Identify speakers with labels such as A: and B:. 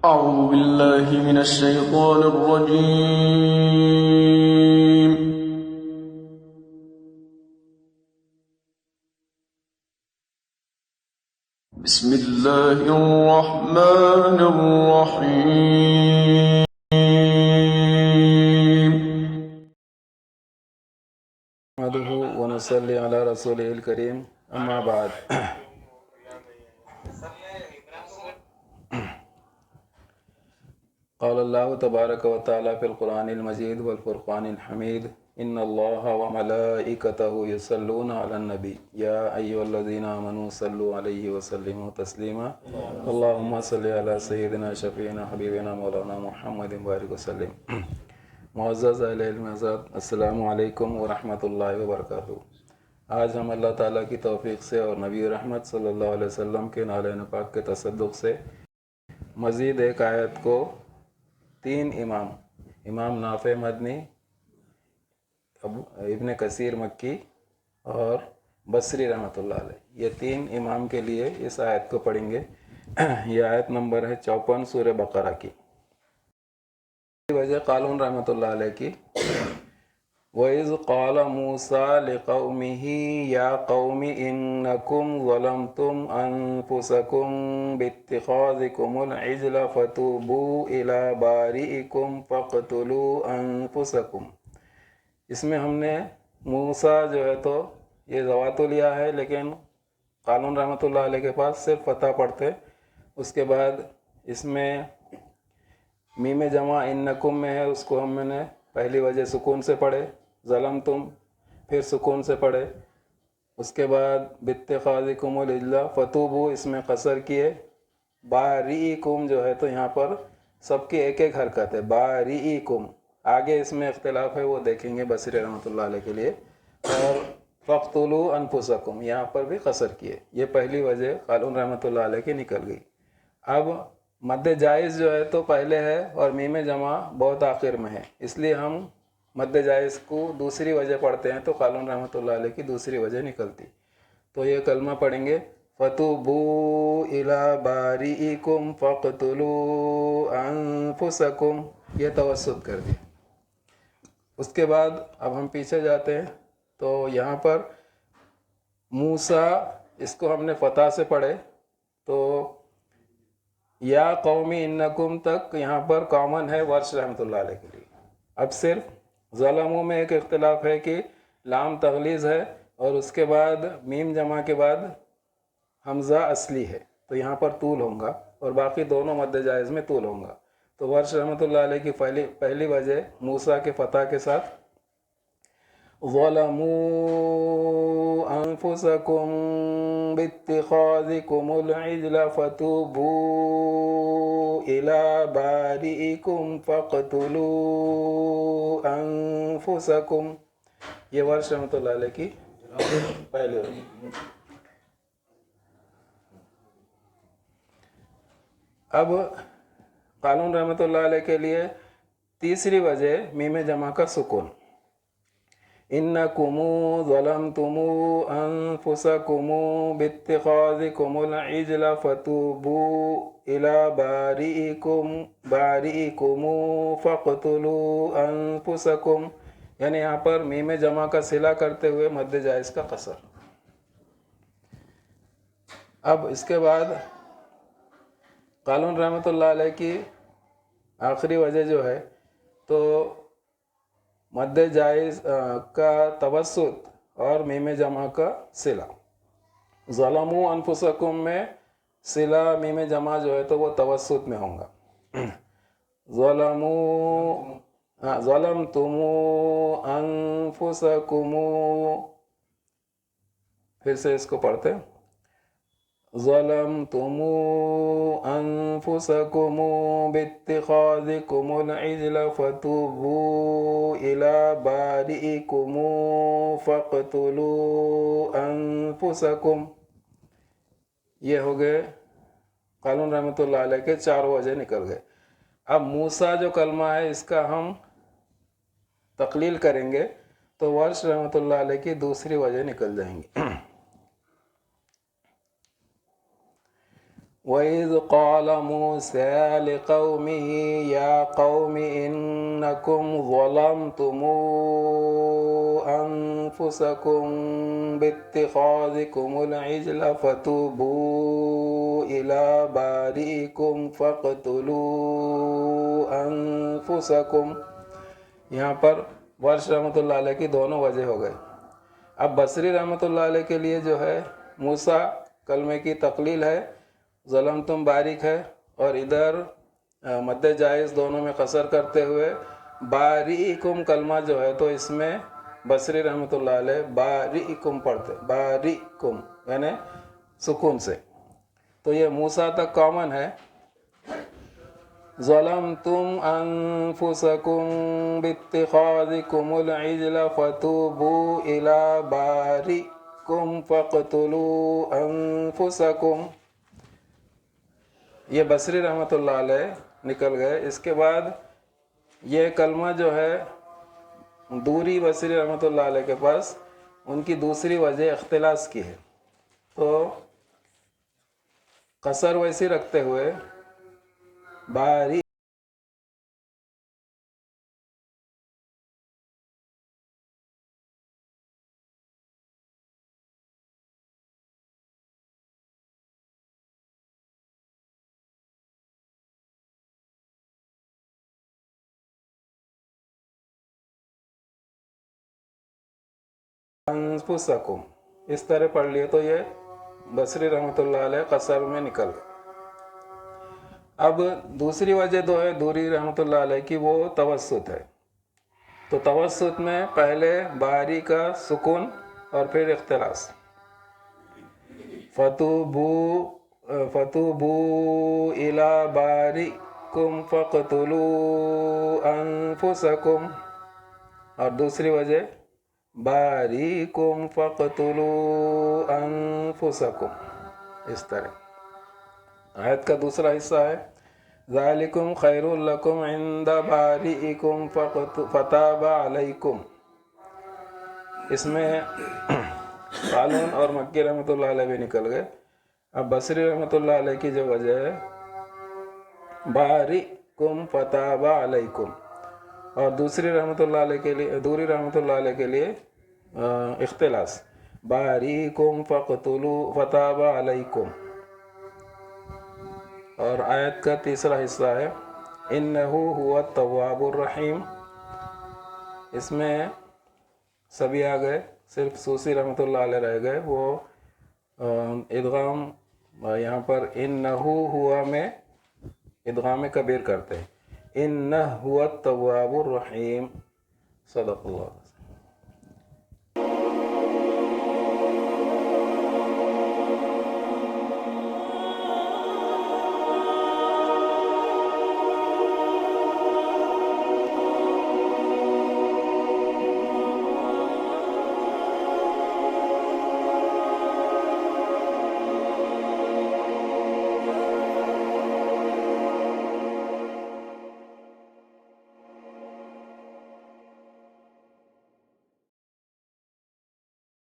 A: أعوذ بالله من الشيطان الرجيم. بسم الله الرحمن الرحيم.
B: نحمده ونصلي على رسوله الكريم أما بعد. قال الله تبارك وتعالى في القرآن المجيد والفرقان الحميد إن الله وملائكته يصلون على النبي يا أيها الذين آمنوا صلوا عليه وسلموا تسليما اللهم صل على سيدنا شفيعنا حبيبنا مولانا محمد بارك وسلم. معزز اہل علم حضرات، السلام علیکم ورحمۃ اللہ وبرکاتہ. آج ہم اللہ تعالیٰ کی توفیق سے اور نبی رحمت صلی اللہ علیہ وسلم کے نالین پاک کے تصدق سے مزید ایک آیت کو تین امام نافع مدنی، ابن کثیر مکی اور بصری رحمۃ اللہ علیہ، یہ تین امام کے لیے اس آیت کو پڑھیں گے. یہ آیت نمبر ہے 54 سورہ بقرہ کی. وجہ قالون رحمۃ اللہ علیہ کی وَإِذْ قَالَ مُوسَىٰ لِقَوْمِهِ يَا قَوْمِ إِنَّكُمْ ظَلَمْتُمْ أَنفُسَكُمْ بِاتِّخَاذِكُمُ الْعِجْلَ فَتُوبُوا إِلَىٰ بَارِئِكُمْ فَاقْتُلُوا أَنفُسَكُمْ. اس میں ہم نے موسیٰ جو ہے تو یہ زوات لیا ہے، لیکن قالون رحمۃ اللہ علیہ کے پاس صرف فتح پڑھتے. اس کے بعد اس میں میم جمع انکم میں ہے، اس کو ہم نے پہلی وجہ سکون سے پڑھے، ظلمتم پھر سکون سے پڑھے. اس کے بعد باتخاذکم العجل فتوبو اس میں قصر کیے. باریکم جو ہے تو یہاں پر سب کی ایک ایک حرکت ہے، باریکم. آگے اس میں اختلاف ہے، وہ دیکھیں گے بصری رحمۃ اللہ علیہ کے لیے. اور فاقتلوا انفسکم یہاں پر بھی قصر کیے. یہ پہلی وجہ قالون رحمۃ اللہ علیہ کی نکل گئی. اب مد جائز جو ہے تو پہلے ہے اور میم جمع بہت آخر میں ہے، اس لیے ہم مد جائز کو دوسری وجہ پڑھتے ہیں تو قالون رحمۃ اللہ علیہ کی دوسری وجہ نکلتی. تو یہ کلمہ پڑھیں گے فَتُوبُوا إِلَىٰ بَارِئِكُمْ فَاقْتُلُوا أَنفُسَكُمْ، یہ توسط کر دی. اس کے بعد اب ہم پیچھے جاتے ہیں تو یہاں پر موسیٰ اس کو ہم نے فتح سے پڑھے تو یا قومی انکم تک یہاں پر کامن ہے ورش رحمۃ اللہ علیہ کے لیے. اب صرف ظلموں میں ایک اختلاف ہے کہ لام تغلیظ ہے اور اس کے بعد میم جمع کے بعد حمزہ اصلی ہے تو یہاں پر طول ہوگا اور باقی دونوں مد جائز میں طول ہوگا. تو ورش رحمۃ اللہ علیہ کی پہلی وجہ موسیٰ کے فتح کے ساتھ ظلموا انفسکم باتخاذکم العجل فتوبوا الى بارئکم فاقتلوا انفسکم. یہ ورش رحمۃ اللہ علیہ کی پہلی وجہ. اب قالون رحمۃ اللہ علیہ کے لیے تیسری وجہ میم جمع کا سکون. انکم ظلمتم انفسکم باتخاذکم العجل فتوبوا الى بارئکم فاقتلوا انفسکم، یعنی یہاں پر میم جمع کا صلہ کرتے ہوئے مد جائز کا قصر. اب اس کے بعد قالون رحمۃ اللہ علیہ کی آخری وجہ جو ہے تو مد جائز کا توسط اور میم جمع کا صلہ. ظلموا انفسکم میں صلہ میم جمع جو ہے تو وہ توسط میں ہوں گا. ظلمتم انفسکم، پھر سے اس کو پڑھتے ظلمتم انفسکم باتخاذکم العجل فتوبوا الى بارئکم فاقتلوا انفسکم. یہ ہو گئے قالون رحمۃ اللہ علیہ کے چاروں وجہ نکل گئے. اب موسیٰ جو کلمہ ہے اس کا ہم تقلیل کریں گے تو ورش رحمۃ اللہ علیہ کی دوسری وجہ نکل جائیں گی. وَإِذْ قَالَ مُوسَىٰ لِقَوْمِهِ يَا قَوْمِ إِنَّكُمْ ظَلَمْتُمْ أَنفُسَكُمْ بِاتِّخَاذِكُمُ الْعِجْلَ فَتُوبُوا إِلَىٰ بَارِئِكُمْ فَاقْتُلُوا أَنفُسَكُمْ. یہاں پر ورش رحمۃ اللہ علیہ کی دونوں وجہ ہو گئے. اب بصری رحمۃ اللہ علیہ کے لیے جو ہے موسیٰ کلمے کی تقلیل ہے، ظلمتم باریک ہے، اور ادھر مد جائز دونوں میں قصر کرتے ہوئے باریکم کلمہ جو ہے تو اس میں بصری رحمۃ اللہ علیہ باریکم پڑھتے، باریکم یعنی سکون سے. تو یہ موسیٰ تک کامن ہے. ظلمتم انفسکم باتخاذکم العجل فتوبوا الى باریکم فاقتلوا انفسکم. یہ بصری رحمۃ اللہ علیہ نکل گئے. اس کے بعد یہ کلمہ جو ہے دوری بصری رحمۃ اللہ علیہ کے پاس ان کی دوسری وجہ اختلاس کی ہے. تو قصر ویسی رکھتے ہوئے باری انفسکم اس طرح پڑھ لیے تو یہ بصری رحمۃ اللہ علیہ قصر میں نکل گئے. اب دوسری وجہ دو ہے دوری رحمۃ اللہ علیہ کی، وہ توسط ہے. تو توسط میں پہلے باری کا سکون اور پھر اختلاس. فتوبوا الی باریکم فاقتلوا انفسکم، اور دوسری وجہ باریکم فاقتلوا انفسکم. اس طرح آیت کا دوسرا حصہ ہے ذالکم خیر لکم عند باریکم فتاب علیکم. اس میں قالون اور مکی رحمۃ اللہ علیہ بھی نکل گئے. اب بصری رحمۃ اللہ علیہ کی جو وجہ ہے باریکم فتاب علیکم، اور دوسری رحمۃ اللہ علیہ کے لیے دوری رحمۃ اللہ علیہ کے لیے اختلاس باریکم فاقتلوا فتاب علیکم. اور آیت کا تیسرا حصہ ہے انہ هو التواب الرحیم. اس میں سبھی آ گئے، صرف سوسی رحمۃ اللہ علیہ رہ گئے. وہ ادغام یہاں پر انہ ہوا میں ادغام کبیر کرتے ہیں. انہ هو التواب الرحیم. صدق اللہ.